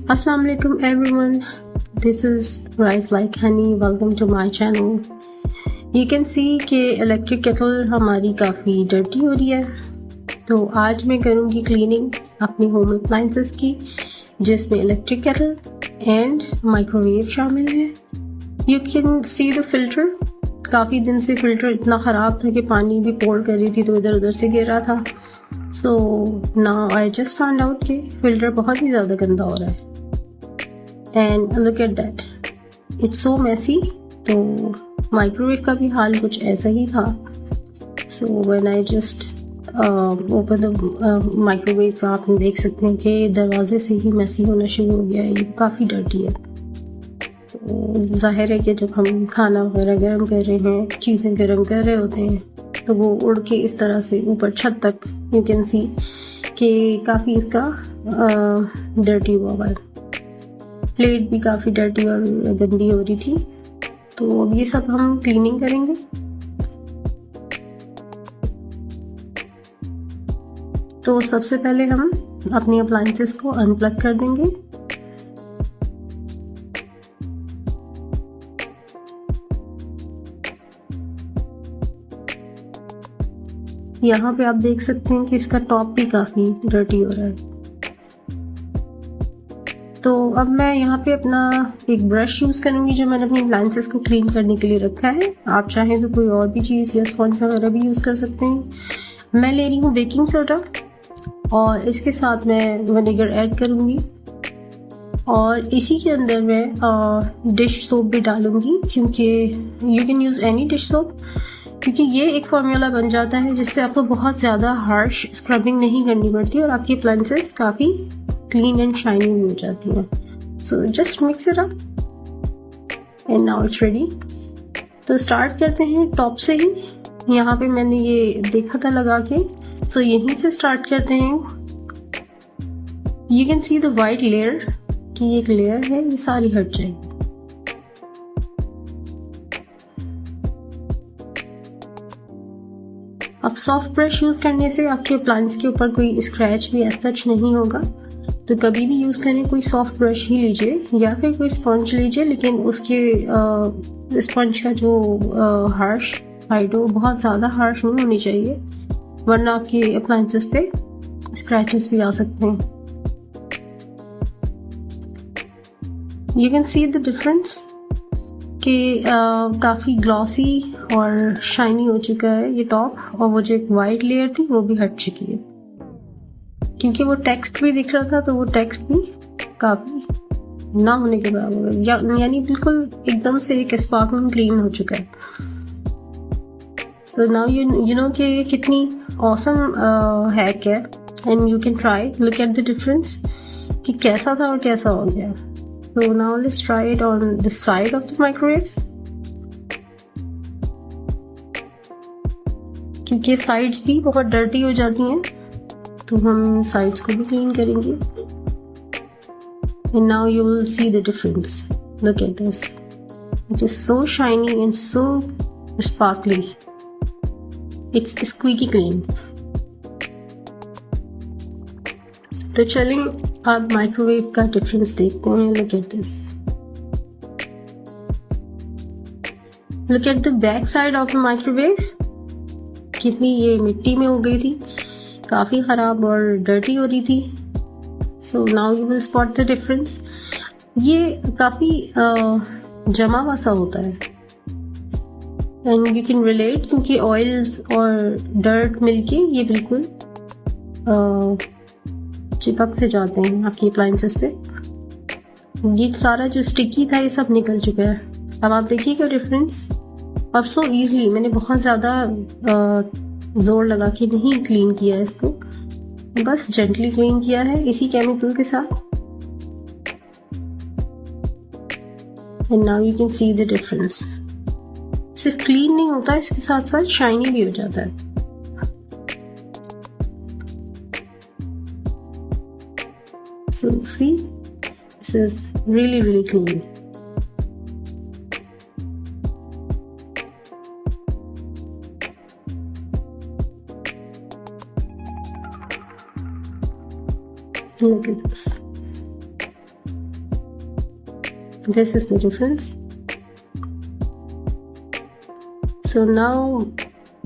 Assalamu alaikum everyone, this is Rise Like Honey. Welcome to my channel. You can see कि electric kettle हमारी काफ़ी dirty हो रही है, तो आज मैं करूँगी क्लीनिंग अपनी होम अप्लाइंसेस की, जिसमें इलेक्ट्रिक केटल एंड माइक्रोवेव शामिल है। You can see the filter. काफ़ी दिन से फ़िल्टर इतना ख़राब था कि पानी भी पोर कर रही थी तो इधर उधर से गिर रहा था। So now I just found out कि फ़िल्टर बहुत ही ज़्यादा गंदा हो रहा है। And look at that, it's so messy. तो माइक्रोवेव का भी हाल कुछ ऐसा ही था। So when I just open the microwave, आप देख सकते हैं कि दरवाजे से ही मैसी होना शुरू हो गया है। ये काफ़ी डर्टी है। तो जाहिर है कि जब हम खाना वगैरह गर्म कर रहे हैं, चीज़ें गर्म कर रहे होते हैं, तो वो उड़ के इस तरह से ऊपर छत तक यू कैन सी कि काफ़ी इसका डर्टी हुआ है। प्लेट भी काफ़ी डर्टी और गंदी हो रही थी। तो अब ये सब हम क्लीनिंग करेंगे। तो सबसे पहले हम अपनी अप्लायंसेस को अनप्लग कर देंगे। यहाँ पे आप देख सकते हैं कि इसका टॉप भी काफ़ी डर्टी हो रहा है। तो अब मैं यहाँ पे अपना एक ब्रश यूज़ करूँगी जो मैंने अपनी अप्लायंसेस को क्लीन करने के लिए रखा है। आप चाहें तो कोई और भी चीज़ या स्पॉन्ज वगैरह भी यूज़ कर सकते हैं। मैं ले रही हूँ बेकिंग सोडा और इसके साथ मैं विनेगर ऐड करूँगी और इसी के अंदर मैं डिश सोप भी डालूँगी, क्योंकि you can use any dish soap, क्योंकि ये एक फार्मूला बन जाता है जिससे आपको बहुत ज़्यादा हार्श स्क्रबिंग नहीं करनी पड़ती और आपकी अप्लायंसेस काफ़ी क्लीन एंड शाइनी भी हो जाती है। So just mix it up and now it's ready. तो स्टार्ट करते हैं टॉप से ही। यहाँ पे मैंने ये देखा था लगा के, सो यहीं से स्टार्ट करते हैं। You can see the white layer की एक लेयर है, ये सारी हट जाएगी। अब सॉफ्ट ब्रश यूज़ करने से आपके अप्लायंस के ऊपर कोई स्क्रैच भी एज सच नहीं होगा। तो कभी भी यूज़ करें कोई सॉफ्ट ब्रश ही लीजिए या फिर कोई स्पंज लीजिए, लेकिन उसके स्पंज का जो हार्श साइड हो बहुत ज़्यादा हार्श नहीं होनी चाहिए, वरना आपके अप्लायंसेस पे स्क्रैचेस भी आ सकते हैं। You can see the difference कि काफ़ी ग्लॉसी और शाइनी हो चुका है ये टॉप, और वो जो एक वाइट लेयर थी वो भी हट चुकी है, क्योंकि वो टेक्स्ट भी दिख रहा था, तो वो टेक्स्ट भी काफ़ी ना होने के बराबर, यानी बिल्कुल एकदम से एक स्पार्कलिंग क्लीन हो चुका है। सो नाउ यू नो कि ये कितनी ऑसम हैक है, and you can try look at the difference कि कैसा था और कैसा हो गया। So now let's try it on the side of the microwave, क्योंकि साइड्स भी बहुत डर्टी हो जाती हैं, तो हम साइड्स को भी क्लीन करेंगे। And now you will see the difference. Look at this. It is so shiny and so sparkly. It's squeaky clean. तो चलें आप माइक्रोवेव का डिफरेंस देखते हैं। Look at this, look at the back side of the microwave. कितनी ये मिट्टी में हो गई थी, काफ़ी ख़राब और डर्टी हो रही थी। So now you will spot the difference. ये काफ़ी जमा हुआ सा होता है, एंड यू कैन रिलेट, क्योंकि ऑयल्स और डर्ट मिलके ये बिल्कुल चिपक से जाते हैं आपकी अप्लायंसेस पे। ये सारा जो स्टिकी था ये सब निकल चुका है। अब आप देखिएगा डिफरेंस। अब सो ईजली, मैंने बहुत ज़्यादा ज़ोर लगा के नहीं क्लीन किया है इसको, बस जेंटली क्लीन किया है इसी केमिकल के साथ। And now you can see the difference. सिर्फ क्लीन नहीं होता, इसके साथ साथ शाइनी भी हो जाता है। So see, this is really clean. Look at this. This is the difference. So now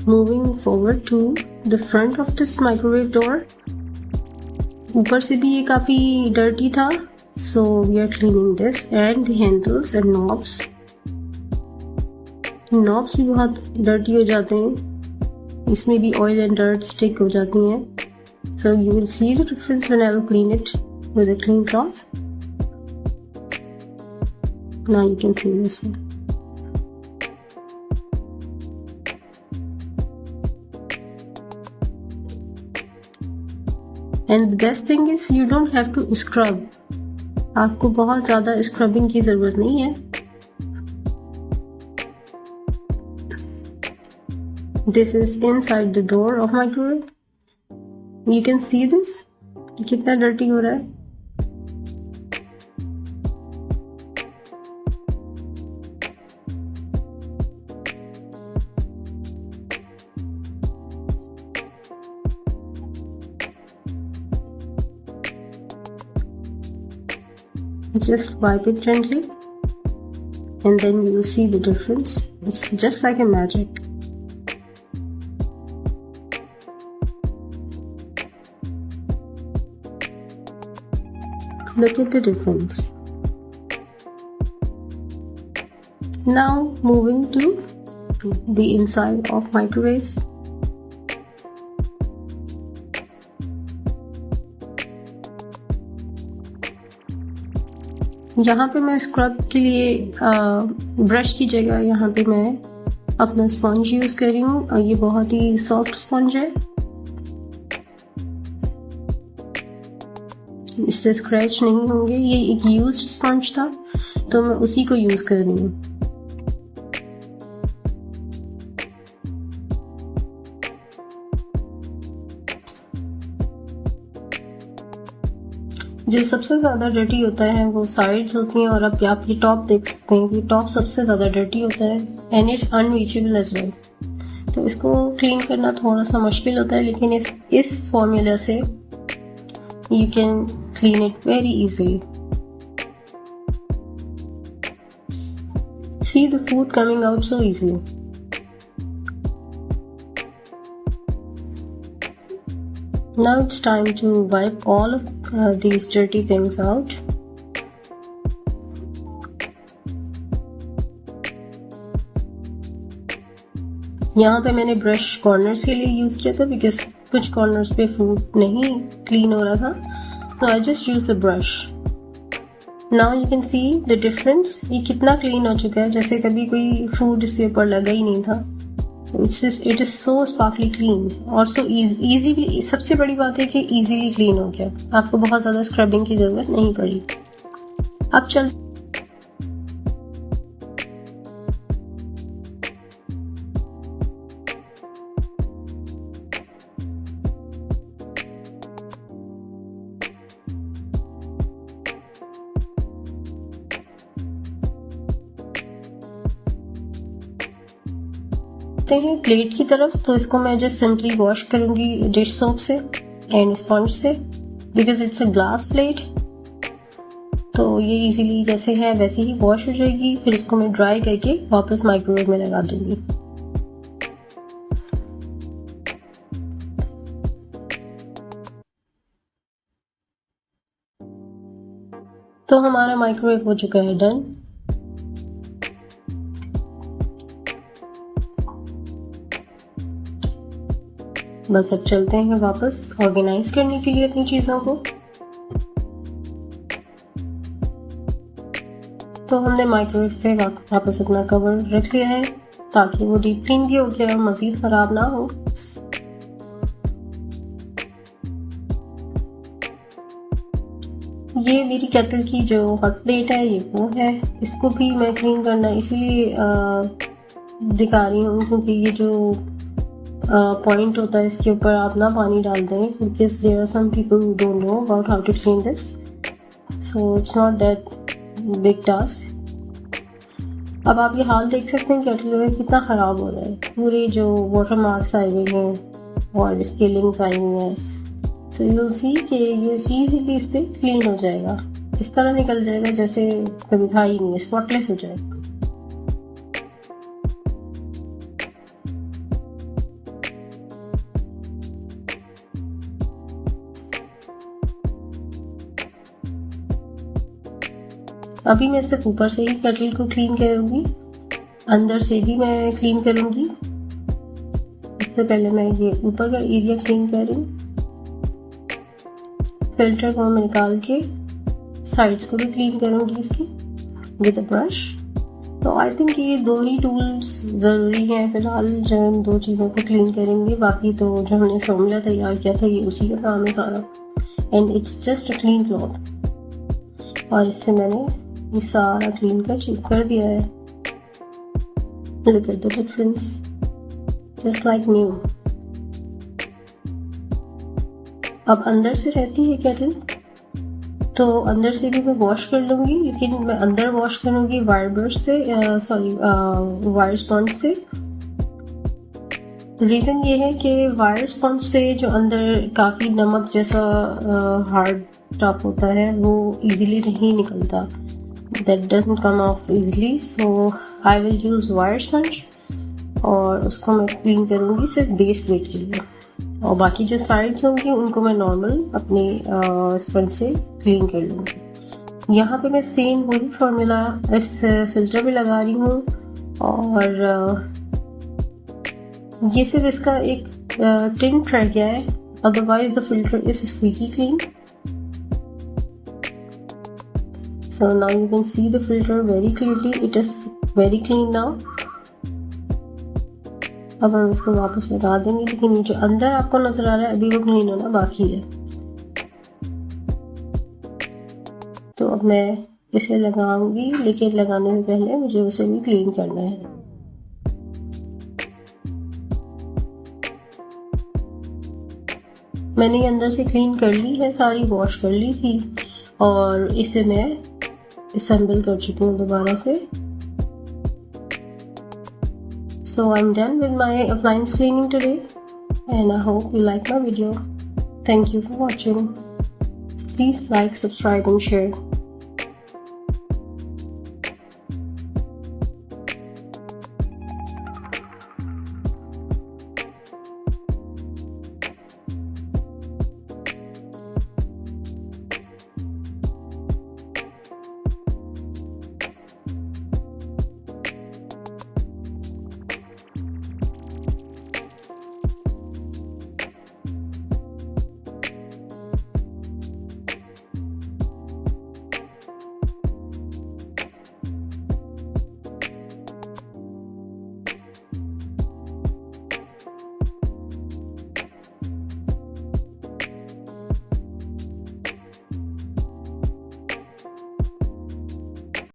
moving forward to the front of this microwave door. ऊपर से भी ये काफ़ी dirty था, so we are cleaning this and the handles and knobs. Knobs भी बहुत dirty हो जाते हैं, इसमें भी oil and dirt stick हो जाती हैं. So you will see the difference when I will clean it with a clean cloth. Now you can see this one. And the best thing is you don't have to scrub. आपको बहुत ज़्यादा scrubbing की ज़रूरत नहीं है. This is inside the door of microwave. You can see this. कितना dirty हो रहा है. Just wipe it gently and then you will see the difference. It's just like a magic. Look at the difference. Now moving to the inside of microwave. यहाँ पे मैं scrub के लिए brush की जगह यहाँ पे मैं अपना स्पंज यूज़ कर रही हूँ और ये बहुत ही सॉफ्ट स्पंज है. इससे स्क्रैच नहीं होंगे. ये एक यूज्ड स्पंज था तो मैं उसी को यूज़ कर रही हूँ. जो सबसे ज़्यादा डर्टी होता है वो साइड्स होती हैं और अब आप ये टॉप देख सकते हैं कि टॉप सबसे ज़्यादा डर्टी होता है and it's unreachable as well. तो इसको क्लीन करना थोड़ा सा मुश्किल होता है, लेकिन इस फॉर्मूला से you can clean it very easily. See the food coming out so easily. Now it's time to wipe all of these dirty things out. यहाँ पे मैंने ब्रश कॉर्नर्स के लिए यूज़ किया था बिकॉज कुछ कॉर्नर्स पे फूड नहीं क्लीन हो रहा था, so I just use the brush. Now you can see the difference. ये कितना क्लीन हो चुका है, जैसे कभी कोई फूड इसके ऊपर लगा ही नहीं था. So it is so sparkly clean और सो ईजीली. सबसे बड़ी बात है कि ईजीली क्लीन हो गया, आपको बहुत ज़्यादा स्क्रबिंग की ज़रूरत नहीं पड़ी. अब चल हैं प्लेट की तरफ. तो इसको मैं जस्ट सिंपली वॉश करूंगी डिश सोप से एंड स्पंज से because it's a glass plate. तो ये इजीली जैसे है वैसे ही वॉश हो जाएगी. फिर इसको मैं ड्राई करके वापस माइक्रोवेव में लगा दूंगी. तो हमारा माइक्रोवेव हो चुका है डन. बस अब चलते हैं वापस ऑर्गेनाइज करने के लिए अपनी चीज़ों को. तो हमने माइक्रोवेव पे वापस अपना कवर रख लिया है ताकि वो डीप क्लीन भी हो गया और मज़ीद ख़राब ना हो. ये मेरी केटल की जो हॉट प्लेट है ये वो है. इसको भी मैं क्लीन करना इसीलिए दिखा रही हूँ क्योंकि ये जो पॉइंट होता है इसके ऊपर आप ना पानी डाल दें because there are some people who don't know about how to clean this. So it's not that big task. अब आप ये हाल देख सकते हैं केटल कितना ख़राब हो रहा है. पूरे जो वाटर मार्क्स आए हुए हैं और स्केलिंग्स आई हुई हैं. सो यू विल सी कि ये इजीली इससे क्लीन हो जाएगा, इस तरह निकल जाएगा जैसे कभी था ही नहीं, स्पॉटलेस हो जाएगा। अभी मैं सिर्फ ऊपर से ही केटल को क्लीन करूँगी, अंदर से भी मैं क्लीन करूँगी। इससे पहले मैं ये ऊपर का एरिया क्लीन कर रही हूँ। फिल्टर को मैं निकाल के साइड्स को भी क्लीन करूँगी इसकी विद अ ब्रश। तो आई थिंक ये दो ही टूल्स ज़रूरी हैं फिलहाल जो हम दो चीज़ों को क्लीन करेंगे। बाकी तो जो हमने फॉर्मूला तैयार किया था ये उसी का काम है सारा, and it's just a clean cloth. और इससे मैंने ये सारा क्लीन कर चेक कर दिया है। Look at the difference, just like new. अब अंदर से रहती है केटल, तो अंदर से भी मैं वॉश कर लूँगी, लेकिन मैं अंदर वॉश करूँगी वायर ब्रश से, वायर स्पॉन्ज से। रीज़न ये है कि वायर स्पॉन्ज से जो अंदर काफ़ी नमक जैसा हार्ड स्टफ होता है वो इजीली नहीं निकलता, that doesn't come off easily, so I will use wire sponge और उसको मैं क्लीन करूँगी सिर्फ बेस प्लेट के लिए, और बाकी जो साइड्स होंगी उनको मैं नॉर्मल अपने स्पंज से क्लीन कर लूँगी। यहाँ पे मैं सेम वही फॉर्मूला इस फिल्टर पे लगा रही हूँ, और ये सिर्फ इसका एक टिंट रह गया है, otherwise the filter is squeaky clean. So now you can see the filter very clearly, it is very clean now। अब हम इसको वापस लगा देंगे, लेकिन ये जो अंदर आपको नजर आ रहा है अभी वो क्लीन होना बाकी है। तो अब मैं इसे लगाऊंगी, लेकिन लगाने से पहले मुझे उसे भी क्लीन करना है। मैंने ये अंदर से क्लीन कर ली है, सारी वॉश कर ली थी, और इसे मैं असेंबल कर चुकी हूँ दोबारा से। So I'm done with my appliance cleaning today, and I hope you like my video. Thank you for watching. Please like, subscribe and share.